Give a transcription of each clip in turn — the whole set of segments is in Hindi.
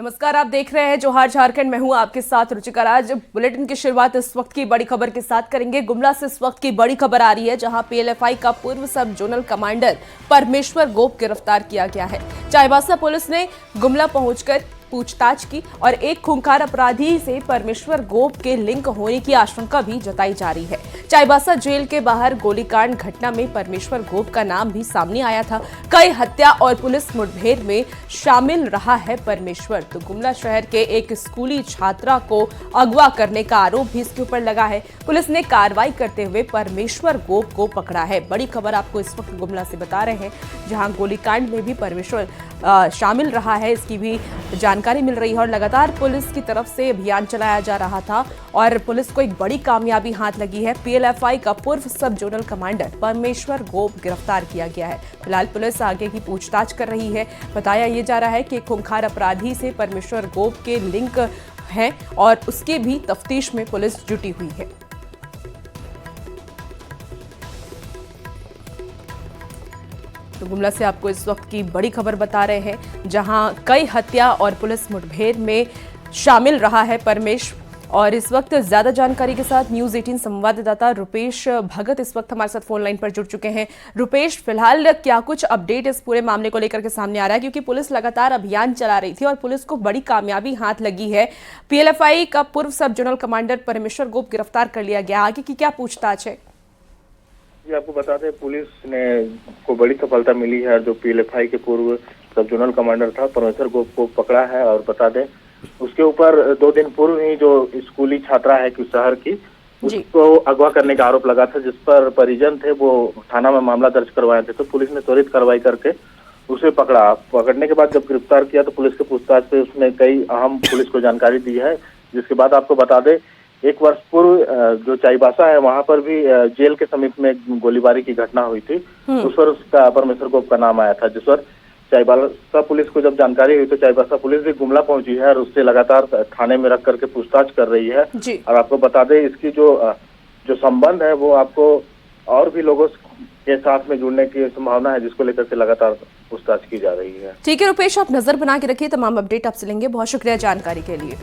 नमस्कार, आप देख रहे हैं जोहार झारखंड। मैं हूं आपके साथ रुचिका राज। बुलेटिन की शुरुआत इस वक्त की बड़ी खबर के साथ करेंगे। गुमला से इस वक्त की बड़ी खबर आ रही है, जहां पीएलएफआई का पूर्व सब जोनल कमांडर परमेश्वर गोप गिरफ्तार किया गया है। चाईबासा पुलिस ने गुमला पहुंचकर पूछताछ की और एक खूंखार अपराधी से परमेश्वर गोप के लिंक होने की आशंका भी जताई जा रही है। चाईबासा जेल के बाहर गोलीकांड घटना में परमेश्वर गोप का नाम भी सामने आया था। कई हत्या और पुलिस मुठभेड़ में शामिल रहा है परमेश्वर। तो गुमला शहर के एक स्कूली छात्रा को अगवा करने का आरोप भी इसके ऊपर लगा है। पुलिस ने कार्रवाई करते हुए परमेश्वर गोप को पकड़ा है। बड़ी खबर आपको इस वक्त गुमला से बता रहे हैं, जहां गोलीकांड में भी परमेश्वर शामिल रहा है, इसकी भी जानकारी मिल रही है। और लगातार पुलिस की तरफ से अभियान चलाया जा रहा था और पुलिस को एक बड़ी कामयाबी हाथ लगी है। पीएलएफआई का पूर्व सब जोनल कमांडर परमेश्वर गोप गिरफ्तार किया गया है। फिलहाल पुलिस आगे की पूछताछ कर रही है। बताया ये जा रहा है कि खूंखार अपराधी से परमेश्वर गोप के लिंक हैं और उसके भी तफ्तीश में पुलिस जुटी हुई है। तो गुमला से आपको इस वक्त की बड़ी खबर बता रहे हैं, जहां कई हत्या और पुलिस मुठभेड़ में शामिल रहा है परमेश। और इस वक्त ज्यादा जानकारी के साथ न्यूज़ 18 संवाददाता रुपेश भगत इस वक्त हमारे साथ फोन लाइन पर जुड़ चुके हैं। रुपेश, फिलहाल क्या कुछ अपडेट इस पूरे मामले को लेकर के सामने आ रहा है, क्योंकि पुलिस लगातार अभियान चला रही थी और पुलिस को बड़ी कामयाबी हाथ लगी है। पीएलएफआई का पूर्व सब जोनल कमांडर परमेश्वर गोप गिरफ्तार कर लिया गया। आगे की क्या पूछताछ है? जी, आपको बता दें, पुलिस ने को बड़ी सफलता मिली है। जो पीएलएफआई के पूर्व सब जोनल कमांडर था परमेश्वर गोप को पकड़ा है। और बता दें, उसके ऊपर 2 दिन पूर्व ही जो स्कूली छात्रा है कि शहर की, उसको अगवा करने का आरोप लगा था, जिस पर परिजन थे वो थाना में मामला दर्ज करवाए थे। तो पुलिस ने त्वरित कार्रवाई करके उसे पकड़ा। पकड़ने के बाद जब गिरफ्तार किया तो पुलिस के पूछताछ पे उसने कई अहम पुलिस को जानकारी दी है। जिसके बाद आपको बता दें, 1 वर्ष पूर्व जो चाईबासा है वहां पर भी जेल के समीप में गोलीबारी की घटना हुई थी। उस पर उसका परमेश्वर गोप का नाम आया था। जिस पर चाईबासा पुलिस को जब जानकारी हुई तो चाईबासा पुलिस भी गुमला पहुंची है और उससे लगातार थाने में रख करके पूछताछ कर रही है। और आपको बता दें, इसकी जो संबंध है वो आपको और भी लोगों के साथ में जुड़ने की संभावना है, जिसको लेकर के लगातार पूछताछ की जा रही है। ठीक है रुपेश, आप नजर बना के रखिए, तमाम अपडेट आपसे लेंगे। बहुत शुक्रिया जानकारी के लिए।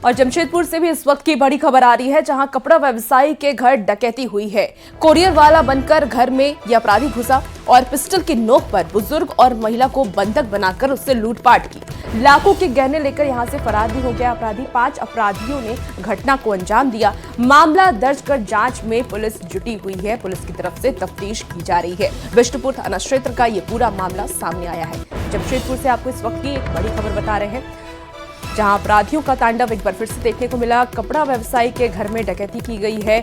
और जमशेदपुर से भी इस वक्त की बड़ी खबर आ रही है, जहां कपड़ा व्यवसायी के घर डकैती हुई है। कोरियर वाला बनकर घर में यह अपराधी घुसा और पिस्टल की नोक पर बुजुर्ग और महिला को बंधक बनाकर उससे लूटपाट की। लाखों के गहने लेकर यहां से फरार भी हो गया अपराधी। 5 अपराधियों ने घटना को अंजाम दिया। मामला दर्ज कर जांच में पुलिस जुटी हुई है। पुलिस की तरफ से तफ्तीश की जा रही है। विष्णुपुर थाना क्षेत्र का ये पूरा मामला सामने आया है। जमशेदपुर से आपको इस वक्त की एक बड़ी खबर बता रहे हैं, जहां अपराधियों का तांडव एक बार फिर से देखने को मिला। कपड़ा व्यवसायी के घर में डकैती की गई है।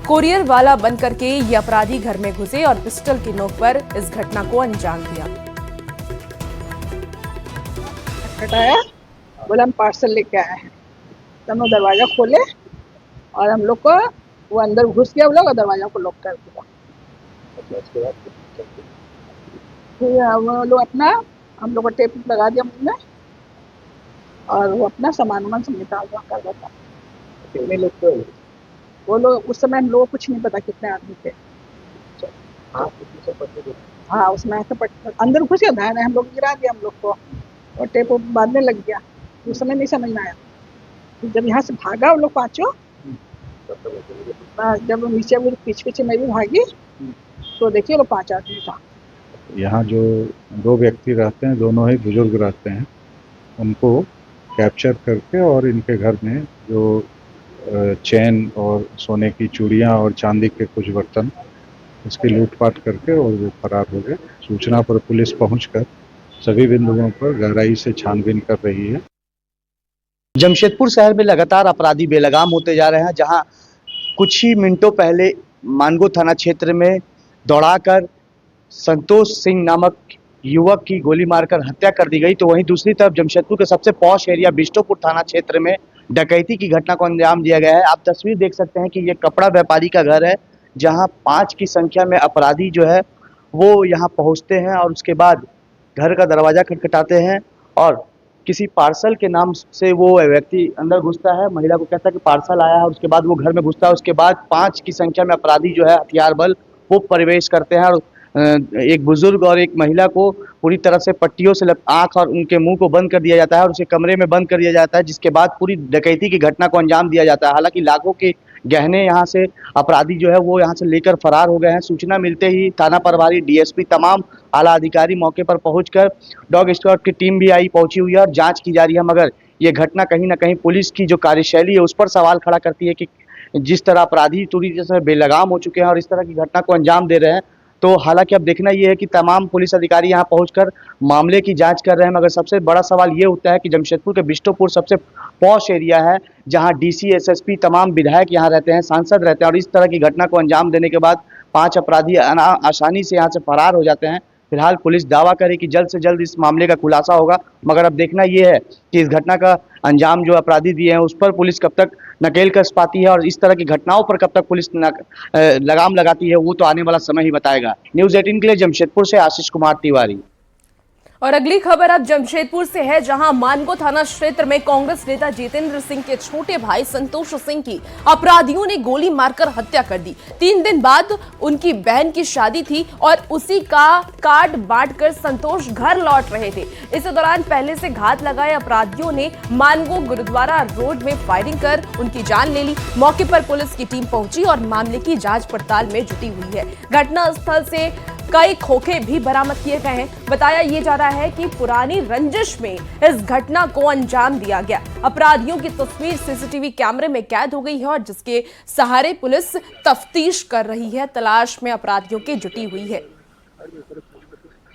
कोरियर वाला बन करके ये अपराधी घर में घुसे और पिस्टल की नोक पर इस घटना को अंजाम दिया। हटाया, बोला हम पार्सल लेके आए हैं। तो हम दरवाजा खोले और हम लोग को वो अंदर घुस गया, वो लोग दरवाजा को लॉक कर दिया। फिर वो लोग अपना हम लोग को टेप लगा दिया मुंह में और वो अपना सामान सब निकाल कर देता। कितने लोग थे वो लोग? उस समय हम लोगों को कुछ नहीं पता कितने आदमी थे। हाँ, उसमें अंदर घुस गया, धाय हम लोग गिरा दिया हम लोग को और टेप बांधने लग गया। उस समय नहीं समझ में आया। जब यहाँ से भागा वो लोग पांचों, जब नीचे वो पीछे पीछे मैं भी भागी तो देखिए वो 5 आदमी था। यहाँ जो 2 व्यक्ति रहते हैं, दोनों ही बुजुर्ग रहते हैं, उनको कैप्चर करके और इनके घर में जो चेन और सोने की चूड़ियाँ और चांदी के कुछ बर्तन, इसकी लूटपाट करके और वो फरार हो गए। सूचना पर पुलिस पहुंचकर सभी बिंदुओं पर गहराई से छानबीन कर रही है। जमशेदपुर शहर में लगातार अपराधी बेलगाम होते जा रहे हैं, जहां कुछ ही मिनटों पहले मानगो थाना क्षेत्र में दौड़ाकर संतोष सिंह नामक युवक की गोली मारकर हत्या कर दी गई, तो वहीं दूसरी तरफ जमशेदपुर के सबसे पॉश एरिया बिष्टुपुर थाना क्षेत्र में डकैती की घटना को अंजाम दिया गया है। आप तस्वीर देख सकते हैं कि ये कपड़ा व्यापारी का घर है, जहां 5 की संख्या में अपराधी जो है वो यहां पहुंचते हैं और उसके बाद घर का दरवाजा खटखटाते हैं और किसी पार्सल के नाम से वो व्यक्ति अंदर घुसता है। महिला को कहता है कि पार्सल आया है, उसके बाद वो घर में घुसता है। उसके बाद 5 की संख्या में अपराधी जो है हथियार बल वो प्रवेश करते हैं और एक बुजुर्ग और एक महिला को पूरी तरह से पट्टियों से आंख और उनके मुंह को बंद कर दिया जाता है और उसे कमरे में बंद कर दिया जाता है, जिसके बाद पूरी डकैती की घटना को अंजाम दिया जाता है। हालांकि लाखों के गहने यहाँ से अपराधी जो है वो यहाँ से लेकर फरार हो गए हैं। सूचना मिलते ही थाना प्रभारी डीएसपी तमाम आला अधिकारी मौके पर पहुंचकर डॉग स्क्वाड की टीम भी पहुंची हुई है और जांच की जा रही है। मगर ये घटना कहीं ना कहीं पुलिस की जो कार्यशैली है उस पर सवाल खड़ा करती है कि जिस तरह अपराधी पूरी तरह से बेलगाम हो चुके हैं और इस तरह की घटना को अंजाम दे रहे हैं। तो हालांकि अब देखना ये है कि तमाम पुलिस अधिकारी यहाँ पहुंचकर मामले की जांच कर रहे हैं। मगर सबसे बड़ा सवाल ये उठता है कि जमशेदपुर के बिष्टुपुर सबसे पॉश एरिया है, जहां डीसी, एसएसपी, तमाम विधायक यहाँ रहते हैं, सांसद रहते हैं और इस तरह की घटना को अंजाम देने के बाद 5 अपराधी आसानी से यहाँ से फरार हो जाते हैं। फिलहाल पुलिस दावा करे कि जल्द से जल्द इस मामले का खुलासा होगा। मगर अब देखना ये है कि इस घटना का अंजाम जो अपराधी दिए हैं उस पर पुलिस कब तक नकेल कस पाती है और इस तरह की घटनाओं पर कब तक पुलिस लगाम लगाती है, वो तो आने वाला समय ही बताएगा। न्यूज़ 18 के लिए जमशेदपुर से आशीष कुमार तिवारी। और अगली खबर अब जमशेदपुर से है, जहां मानगो थाना क्षेत्र में कांग्रेस नेता जितेंद्र सिंह के छोटे भाई संतोष सिंह की अपराधियों ने गोली मारकर हत्या कर दी। 3 दिन बाद उनकी बहन की शादी थी और उसी का कार्ड बांटकर संतोष घर लौट रहे थे। इस दौरान पहले से घात लगाए अपराधियों ने मानगो गुरुद्वारा रोड में फायरिंग कर उनकी जान ले ली। मौके पर पुलिस की टीम पहुंची और मामले की जांच पड़ताल में जुटी हुई है। घटनास्थल से कई खोखे भी बरामद किए गए हैं। बताया ये जा रहा है कि पुरानी रंजिश में इस घटना को अंजाम दिया गया। अपराधियों की तस्वीर सीसीटीवी कैमरे में कैद हो गई है और जिसके सहारे पुलिस तफ्तीश कर रही है, तलाश में अपराधियों की जुटी हुई है।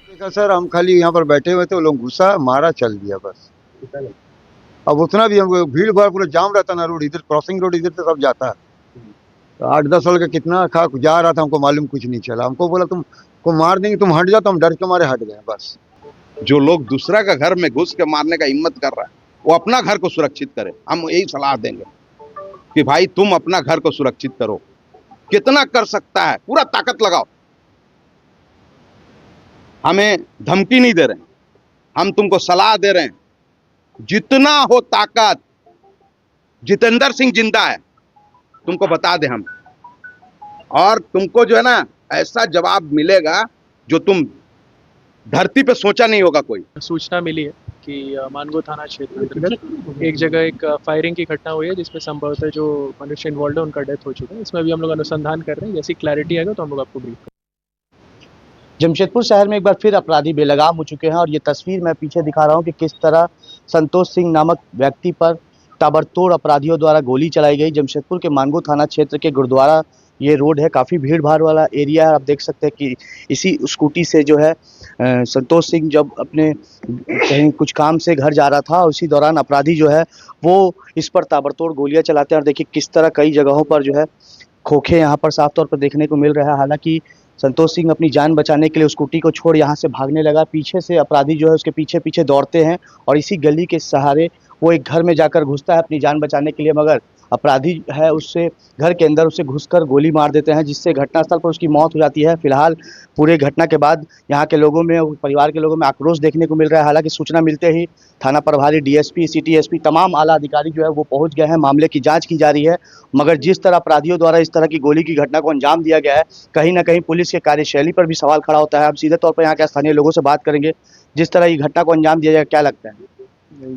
देखा सर, हम खाली यहाँ पर बैठे हुए थे, वो लोग घुसा, मारा, चल दिया बस। अब उतना भी हमको भीड़ भाड़ पूरा जाम रहता ना, रोड इधर क्रॉसिंग रोड इधर से सब जाता है। तो 8-10 साल का कितना खा जा रहा था, हमको मालूम कुछ नहीं चला। हमको बोला तुम को मार देंगे, तुम हट जाओ, तो हम डर के मारे हट गए बस। जो लोग दूसरा का घर में घुस के मारने का हिम्मत कर रहा है वो अपना घर को सुरक्षित करे। हम यही सलाह देंगे कि भाई तुम अपना घर को सुरक्षित करो। कितना कर सकता है पूरा ताकत लगाओ। हमें धमकी नहीं दे रहे हैं, हम तुमको सलाह दे रहे हैं, जितना हो ताकत। जितेंद्र सिंह जिंदा है, तुमको बता दे हम, और तुमको जो है ना ऐसा जवाब मिलेगा जो तुम धरती पे सोचा नहीं होगा। कोई सूचना मिली है कि मानगो थाना क्षेत्र अंतर्गत एक जगह एक फायरिंग की घटना हुई है जिसमें संभवतः जो मनुष्य इन्वॉल्व है उनका डेथ हो चुका है। इसमें भी हम लोग अनुसंधान कर रहे हैं, जैसी क्लैरिटी आएगा तो हम लोग आपको ब्रीफ करेंगे। जमशेदपुर शहर में एक बार फिर अपराधी बेलगाम हो चुके हैं और ये तस्वीर मैं पीछे दिखा रहा हूँ कि किस तरह संतोष सिंह नामक व्यक्ति पर ताबड़तोड़ अपराधियों द्वारा गोली चलाई गई। जमशेदपुर के मानगो थाना क्षेत्र के गुरुद्वारा ये रोड है, काफ़ी भीड़ भाड़ वाला एरिया है। आप देख सकते हैं कि इसी स्कूटी से जो है संतोष सिंह जब अपने कहीं कुछ काम से घर जा रहा था, उसी दौरान अपराधी जो है वो इस पर ताबड़तोड़ गोलियां चलाते हैं और देखिए किस तरह कई जगहों पर जो है खोखे यहाँ पर साफ तौर पर देखने को मिल रहा है। हालांकि संतोष सिंह अपनी जान बचाने के लिए स्कूटी को छोड़ यहाँ से भागने लगा। पीछे से अपराधी जो है उसके पीछे पीछे दौड़ते हैं और इसी गली के सहारे वो एक घर में जाकर घुसता है अपनी जान बचाने के लिए। मगर अपराधी है उससे घर के अंदर उसे घुसकर गोली मार देते हैं, जिससे घटनास्थल पर उसकी मौत हो जाती है। फिलहाल पूरे घटना के बाद यहाँ के लोगों में, परिवार के लोगों में आक्रोश देखने को मिल रहा है। हालांकि सूचना मिलते ही थाना प्रभारी डीएसपी, सिटी एसपी, तमाम आला अधिकारी जो है वो पहुँच गए हैं। मामले की जाँच की जा रही है। मगर जिस तरह अपराधियों द्वारा इस तरह की गोली की घटना को अंजाम दिया गया है, कहीं ना कहीं पुलिस के कार्यशैली पर भी सवाल खड़ा होता है। अब सीधे तौर पर यहाँ के स्थानीय लोगों से बात करेंगे, जिस तरह ये घटना को अंजाम दिया जाए, क्या लगता है?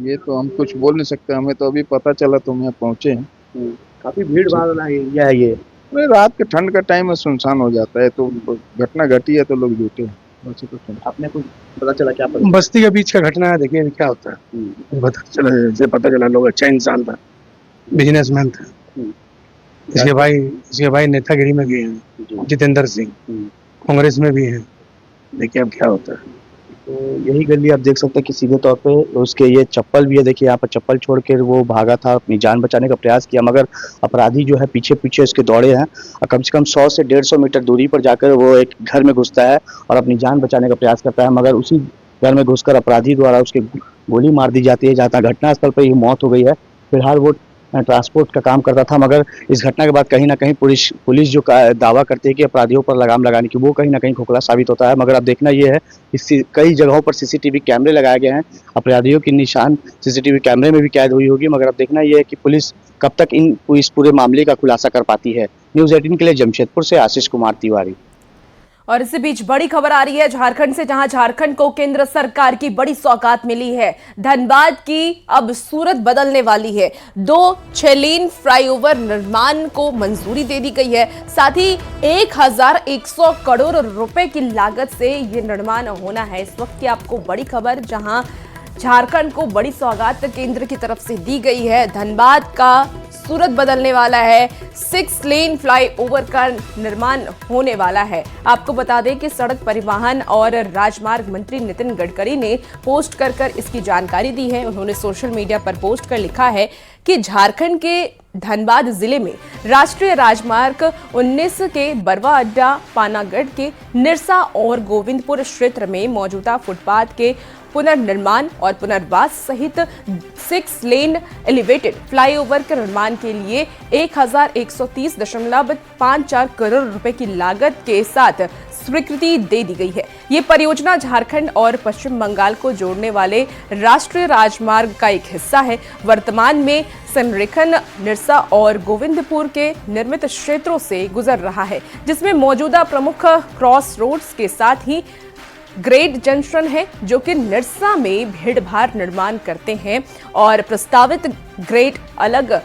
ये तो हम कुछ बोल नहीं सकते, हमें तो अभी पता चला तो हम यहाँ पहुँचे हैं। काफी भीड़ भाड़ वाला एरिया है ये। रात के ठंड का टाइम में सुनसान हो जाता है, तो घटना घटी है तो लोग जुटे हैं। आपने कुछ पता चला क्या? बस्ती के बीच का घटना है, देखिए क्या होता है। पता चला लोग अच्छा इंसान था, बिजनेसमैन था। इसके भाई नेतागिरी में भी हैं, जितेंद्र सिंह कांग्रेस में भी हैं। देखिए अब क्या होता है। तो यही गली आप देख सकते हैं कि सीधे तौर पे उसके ये चप्पल भी है। देखिए यहाँ पर चप्पल छोड़ कर वो भागा था, अपनी जान बचाने का प्रयास किया, मगर अपराधी जो है पीछे पीछे उसके दौड़े हैं और कम से कम 100 से 150 मीटर दूरी पर जाकर वो एक घर में घुसता है और अपनी जान बचाने का प्रयास करता है। मगर उसी घर में घुसकर अपराधी द्वारा उसके गोली मार दी जाती है, जहाँ घटनास्थल पर ही मौत हो गई है। फिलहाल वो ट्रांसपोर्ट का काम करता था। मगर इस घटना के बाद कहीं ना कहीं पुलिस जो दावा करती है कि अपराधियों पर लगाम लगाने की, वो कहीं ना कहीं खोखला साबित होता है। मगर अब देखना ये है कि कई जगहों पर सीसीटीवी कैमरे लगाए गए हैं, अपराधियों की निशान सीसीटीवी कैमरे में भी कैद हुई होगी। मगर अब देखना ये है कि पुलिस कब तक इस पूरे मामले का खुलासा कर पाती है। न्यूज़ 18 के लिए जमशेदपुर से आशीष कुमार तिवारी। और इसी बीच बड़ी खबर आ रही है झारखंड से, जहां झारखंड को केंद्र सरकार की बड़ी सौगात मिली है। धनबाद की अब सूरत बदलने वाली है। 2 6 लेन फ्लाईओवर निर्माण को मंजूरी दे दी गई है। साथ ही 1100 करोड़ रुपए की लागत से ये निर्माण होना है। इस वक्त की आपको बड़ी खबर, जहां झारखंड को बड़ी सौगात केंद्र की तरफ से दी गई है। धनबाद का सूरत बदलने वाला है। 6 लेन फ्लाईओवर का निर्माण होने वाला है। आपको बता दें कि सड़क परिवहन और राजमार्ग मंत्री नितिन गडकरी ने पोस्ट कर इसकी जानकारी दी है। उन्होंने सोशल मीडिया पर पोस्ट कर लिखा है कि झारखंड के धनबाद जिले में राष्ट्रीय राजमार्ग 19 के बरवा अड्डा, पानागढ़ के निरसा और गोविंदपुर क्षेत्र में मौजूदा फुटपाथ के पुनर्निर्माण और पुनर्वास सहित 6 लेन एलिवेटेड फ्लाईओवर के निर्माण के लिए 1130.54 करोड़ रुपए की लागत के साथ स्वीकृति दे दी गई है। ये परियोजना झारखंड और पश्चिम बंगाल को जोड़ने वाले राष्ट्रीय राजमार्ग का एक हिस्सा है। वर्तमान में संरेखन निरसा और गोविंदपुर के निर्मित क्षेत्रों से गुजर रहा है, जिसमें मौजूदा प्रमुख क्रॉस रोड्स के साथ ही ग्रेड जंक्शन है, जो कि निरसा में भीड़भाड़ निर्माण करते हैं, और प्रस्तावित ग्रेड अलग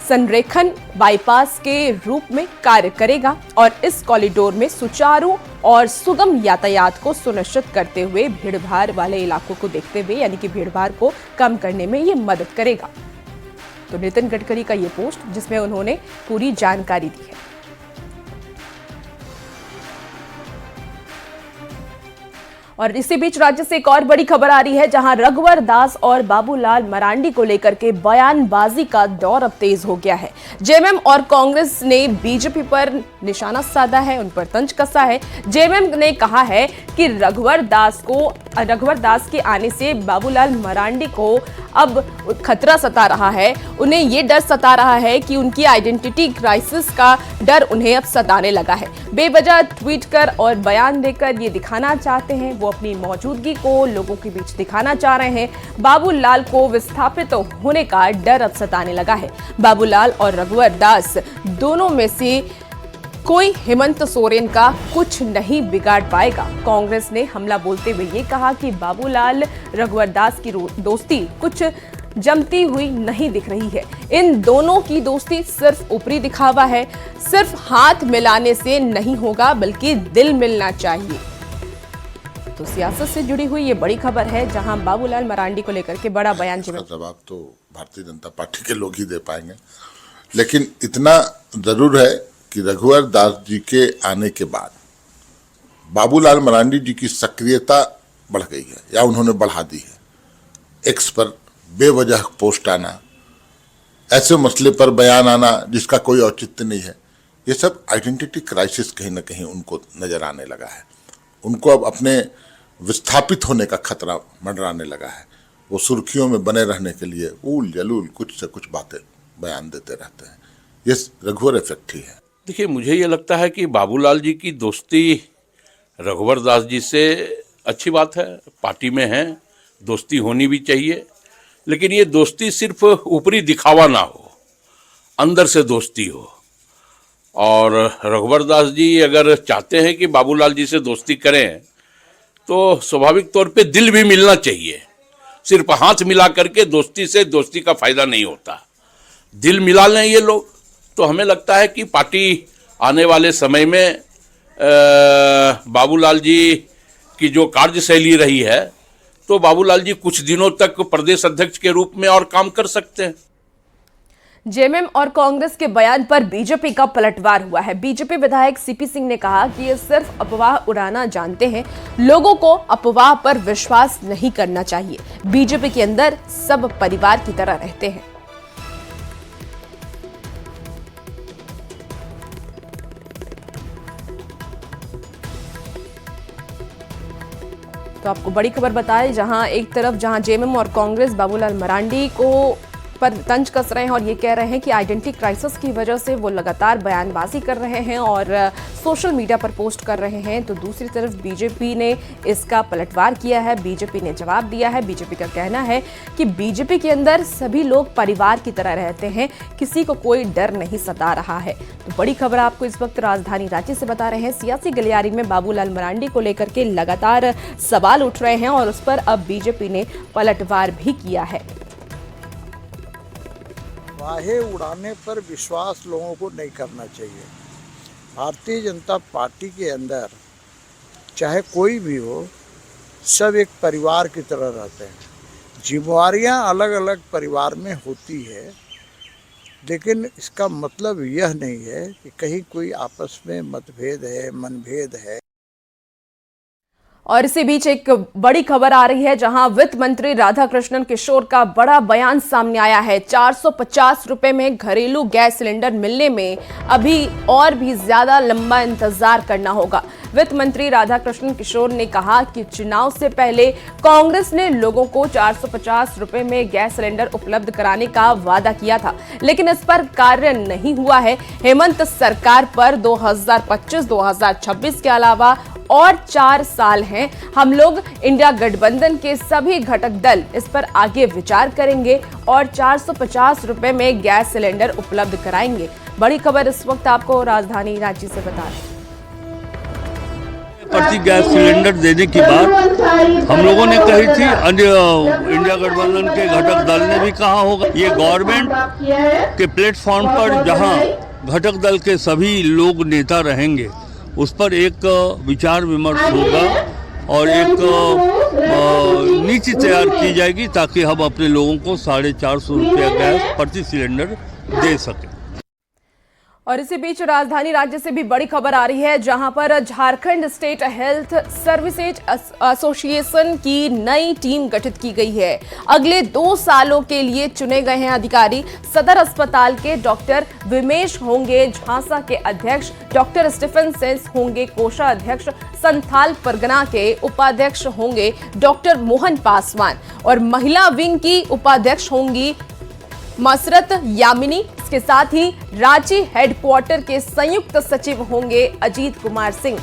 संरेखन बाईपास के रूप में कार्य करेगा और इस कॉरिडोर में सुचारू और सुगम यातायात को सुनिश्चित करते हुए भीड़भाड़ वाले इलाकों को देखते हुए, यानी कि भीड़भाड़ को कम करने में ये मदद करेगा। तो नितिन गडकरी का ये पोस्ट, जिसमें उन्होंने पूरी जानकारी दी है। और इसी बीच राज्य से एक और बड़ी खबर आ रही है, जहां रघुवर दास और बाबूलाल मरांडी को लेकर के बयानबाजी का दौर अब तेज हो गया है। जेएमएम और कांग्रेस ने बीजेपी पर निशाना साधा है, उन पर तंज कसा है। जेएमएम ने कहा है कि रघुवर दास के आने से बाबूलाल मरांडी को अब खतरा सता रहा है। उन्हें ये डर सता रहा है कि उनकी आइडेंटिटी क्राइसिस का डर उन्हें अब सताने लगा है। बेवजह ट्वीट कर और बयान देकर ये दिखाना चाहते हैं, वो अपनी मौजूदगी को लोगों के बीच दिखाना चाह रहे हैं। बाबूलाल को विस्थापित होने का डर अब सताने लगा है। बाबूलाल और रघुवर दास दोनों में से कोई हेमंत सोरेन का कुछ नहीं बिगाड़ पाएगा। कांग्रेस ने हमला बोलते हुए ये कहा कि बाबूलाल रघुवर दास की दोस्ती कुछ जमती हुई नहीं दिख रही है। इन दोनों की दोस्ती सिर्फ ऊपरी दिखावा है। सिर्फ हाथ मिलाने से नहीं होगा, बल्कि दिल मिलना चाहिए। तो सियासत से जुड़ी हुई ये बड़ी खबर है, जहां बाबूलाल मरांडी को लेकर के बड़ा बयान। जवाब तो भारतीय जनता पार्टी के लोग ही दे पाएंगे, लेकिन इतना जरूर है कि रघुवर दास जी के आने के बाद बाबूलाल मरांडी जी की सक्रियता बढ़ गई है, या उन्होंने बढ़ा दी है। एक्स पर बेवजह पोस्ट आना, ऐसे मसले पर बयान आना जिसका कोई औचित्य नहीं है, ये सब आइडेंटिटी क्राइसिस कहीं ना कहीं उनको नजर आने लगा है। उनको अब अपने विस्थापित होने का खतरा मंडराने लगा है। वो सुर्खियों में बने रहने के लिए ऊल जलूल कुछ से कुछ बातें बयान देते रहते हैं। ये रघुवर इफेक्ट ही है। देखिए, मुझे ये लगता है कि बाबूलाल जी की दोस्ती रघुवर दास जी से अच्छी बात है, पार्टी में है, दोस्ती होनी भी चाहिए। लेकिन ये दोस्ती सिर्फ ऊपरी दिखावा ना हो, अंदर से दोस्ती हो। और रघुवर दास जी अगर चाहते हैं कि बाबूलाल जी से दोस्ती करें, तो स्वाभाविक तौर पे दिल भी मिलना चाहिए। सिर्फ हाथ मिला करके दोस्ती से दोस्ती का फायदा नहीं होता। दिल मिला लें ये लोग, तो हमें लगता है कि पार्टी आने वाले समय में बाबूलाल जी की जो कार्यशैली रही है, तो बाबूलाल जी कुछ दिनों तक प्रदेश अध्यक्ष के रूप में और काम कर सकते हैं। जेएमएम और कांग्रेस के बयान पर बीजेपी का पलटवार हुआ है। बीजेपी विधायक सीपी सिंह ने कहा कि ये सिर्फ अफवाह उड़ाना जानते हैं, लोगों को अफवाह पर विश्वास नहीं करना चाहिए। बीजेपी के अंदर सब परिवार की तरह रहते हैं। तो आपको बड़ी खबर बताएं, जहां एक तरफ जेएमएम और कांग्रेस बाबूलाल मरांडी को पर तंज कस रहे हैं और ये कह रहे हैं कि आइडेंटिटी क्राइसिस की वजह से वो लगातार बयानबाजी कर रहे हैं और सोशल मीडिया पर पोस्ट कर रहे हैं। तो दूसरी तरफ बीजेपी ने इसका पलटवार किया है, बीजेपी ने जवाब दिया है। बीजेपी का कहना है कि बीजेपी के अंदर सभी लोग परिवार की तरह रहते हैं, किसी को कोई डर नहीं सता रहा है। तो बड़ी खबर आपको इस वक्त राजधानी रांची से बता रहे हैं। सियासी गलियारे में बाबूलाल मरांडी को लेकर के लगातार सवाल उठ रहे हैं और उस पर अब बीजेपी ने पलटवार भी किया है। वाहे उड़ाने पर विश्वास लोगों को नहीं करना चाहिए। भारतीय जनता पार्टी के अंदर चाहे कोई भी हो, सब एक परिवार की तरह रहते हैं। जिम्मेवारियां अलग अलग परिवार में होती है, लेकिन इसका मतलब यह नहीं है कि कहीं कोई आपस में मतभेद है, मनभेद है। और इसी बीच एक बड़ी खबर आ रही है, जहां वित्त मंत्री राधाकृष्णन किशोर का बड़ा बयान सामने आया है। 450 रुपए में घरेलू गैस सिलेंडर मिलने में अभी और भी ज्यादा लंबा इंतजार करना होगा। वित्त मंत्री राधाकृष्णन किशोर ने कहा कि चुनाव से पहले कांग्रेस ने लोगों को 450 रुपए में गैस सिलेंडर उपलब्ध कराने का वादा किया था, लेकिन इस पर कार्य नहीं हुआ है। हेमंत सरकार पर 2025-2026 के अलावा और 4 साल हैं। हम लोग इंडिया गठबंधन के सभी घटक दल इस पर आगे विचार करेंगे और 450 रुपए में गैस सिलेंडर उपलब्ध कराएंगे। बड़ी खबर इस वक्त आपको राजधानी रांची से बता रहे हैं। प्रति गैस सिलेंडर देने की बात हम लोगों ने कही थी, इंडिया गठबंधन के घटक दल ने भी कहा होगा। ये गवर्नमेंट के प्लेटफॉर्म पर जहां घटक दल के सभी लोग नेता रहेंगे, उस पर एक विचार विमर्श होगा और एक नीति तैयार की जाएगी ताकि हम अपने लोगों को 450 रुपया गैस प्रति सिलेंडर दे सकें। और इसी बीच राजधानी राज्य से भी बड़ी खबर आ रही है, जहां पर Jharkhand state health services association की नई टीम गठित की गई है। अगले 2 सालों के लिए चुने गए हैं अधिकारी। सदर अस्पताल के डॉक्टर विमेश होंगे झांसा के अध्यक्ष, डॉक्टर स्टीफन सेंस होंगे कोषाध्यक्ष, संथाल परगना के उपाध्यक्ष होंगे डॉक्टर मोहन पासवान और महिला विंग की उपाध्यक्ष होंगी मसरत यामिनी। इसके साथ ही रांची हेडक्वार्टर के संयुक्त सचिव होंगे अजीत कुमार सिंह।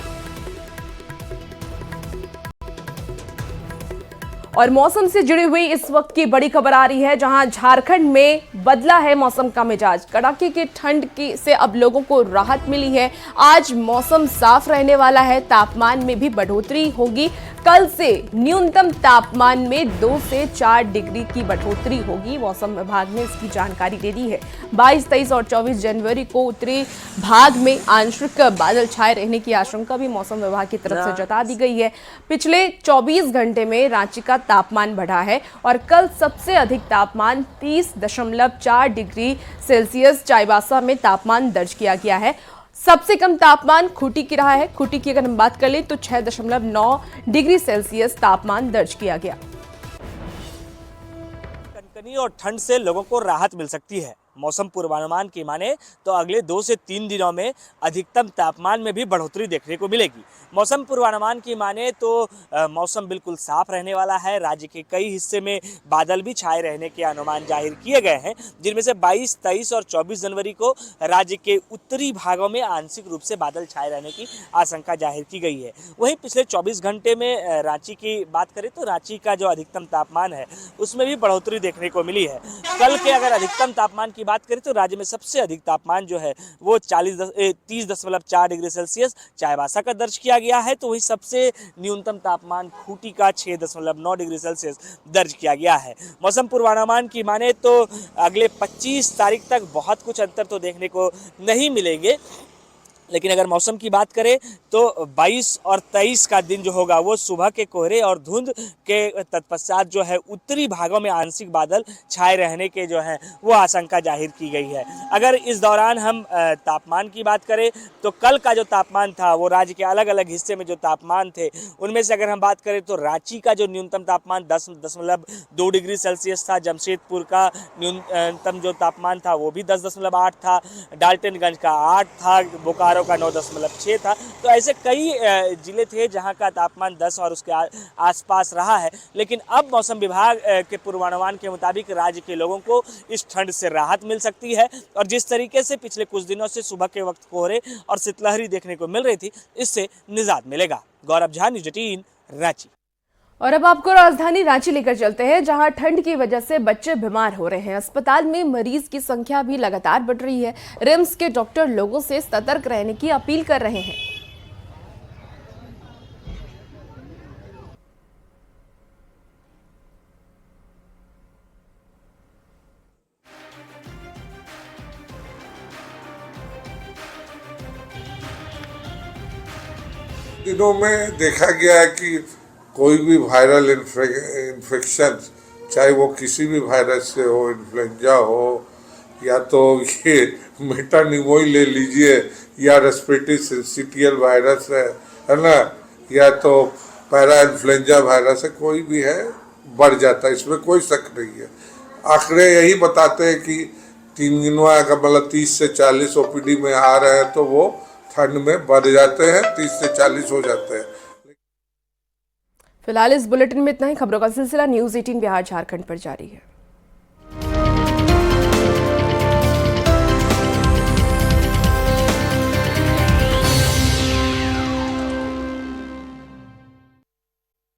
और मौसम से जुड़ी हुई इस वक्त की बड़ी खबर आ रही है, जहां झारखंड में बदला है मौसम का मिजाज। कड़ाके की ठंड से अब लोगों को राहत मिली है। आज मौसम साफ रहने वाला है, तापमान में भी बढ़ोतरी होगी। कल से न्यूनतम तापमान में 2 से 4 डिग्री की बढ़ोतरी होगी। मौसम विभाग ने इसकी जानकारी दे दी है। 22, 23 और 24 जनवरी को उत्तरी भाग में आंशिक बादल छाए रहने की आशंका भी मौसम विभाग की तरफ से जता दी गई है। पिछले 24 घंटे में रांची का तापमान बढ़ा है और कल सबसे अधिक तापमान 30.4 डिग्री सेल्सियस चाईबासा में तापमान दर्ज किया गया है। सबसे कम तापमान खूंटी की रहा है। खूंटी की अगर हम बात कर लें तो 6.9 डिग्री सेल्सियस तापमान दर्ज किया गया। कनकनी और ठंड से लोगों को राहत मिल सकती है। मौसम पूर्वानुमान की माने तो अगले 2 से 3 दिनों में अधिकतम तापमान में भी बढ़ोतरी देखने को मिलेगी। मौसम पूर्वानुमान की माने तो मौसम बिल्कुल साफ रहने वाला है। राज्य के कई हिस्से में बादल भी छाए रहने के अनुमान जाहिर किए गए हैं, जिनमें से 22, 23 और 24 जनवरी को राज्य के उत्तरी भागों में आंशिक रूप से बादल छाए रहने की आशंका जाहिर की गई है। वहीं पिछले 24 घंटे में रांची की बात करें तो रांची का जो अधिकतम तापमान है उसमें भी बढ़ोतरी देखने को मिली है। कल के अगर अधिकतम तापमान की बात करें तो राज्य में सबसे अधिक तापमान जो है वो 30.4 डिग्री सेल्सियस चाईबासा का दर्ज किया गया है, तो वही सबसे न्यूनतम तापमान खूंटी का 6.9 डिग्री सेल्सियस दर्ज किया गया है। मौसम पूर्वानुमान की माने तो अगले 25 तारीख तक बहुत कुछ अंतर तो देखने को नहीं मिलेंगे, लेकिन अगर मौसम की बात करें तो 22 और 23 का दिन जो होगा वो सुबह के कोहरे और धुंध के तत्पश्चात जो है उत्तरी भागों में आंशिक बादल छाए रहने के जो है वो आशंका जाहिर की गई है। अगर इस दौरान हम तापमान की बात करें तो कल का जो तापमान था वो राज्य के अलग अलग हिस्से में जो तापमान थे उनमें से अगर हम बात करें तो रांची का जो न्यूनतम तापमान 10.2 डिग्री सेल्सियस था, जमशेदपुर का न्यूनतम जो तापमान था वो भी 10.8 था, डाल्टनगंज का 8 था, बोकारो बोकारो का 9.6 था। तो ऐसे कई जिले थे जहां का तापमान 10 और उसके आसपास रहा है। लेकिन अब मौसम विभाग के पूर्वानुमान के मुताबिक राज्य के लोगों को इस ठंड से राहत मिल सकती है और जिस तरीके से पिछले कुछ दिनों से सुबह के वक्त कोहरे और शीतलहरी देखने को मिल रही थी, इससे निजात मिलेगा। गौरव झा, न्यूज़ 18, रांची। और अब आपको राजधानी रांची लेकर चलते हैं, जहां ठंड की वजह से बच्चे बीमार हो रहे हैं। अस्पताल में मरीज की संख्या भी लगातार बढ़ रही है। रिम्स के डॉक्टर लोगों से सतर्क रहने की अपील कर रहे हैं। दिनों में देखा गया है कि कोई भी वायरल इन्फेक्शन, चाहे वो किसी भी वायरस से हो, इन्फ्लुएंजा हो या तो ये मेटानिमोई ले लीजिए या रेस्पिरेटरी सिंसिटियल वायरस है ना, या तो पैरा इन्फ्लुएंजा वायरस है, कोई भी है, बढ़ जाता है, इसमें कोई शक नहीं है। आंकड़े यही बताते हैं कि 3 दिनों का मतलब 30 से 40 ओपीडी में आ रहे हैं तो वो ठंड में बढ़ जाते हैं, 30 से 40 हो जाते हैं। फिलहाल इस बुलेटिन में इतना ही। खबरों का सिलसिला न्यूज़ 18 बिहार झारखंड पर जारी है।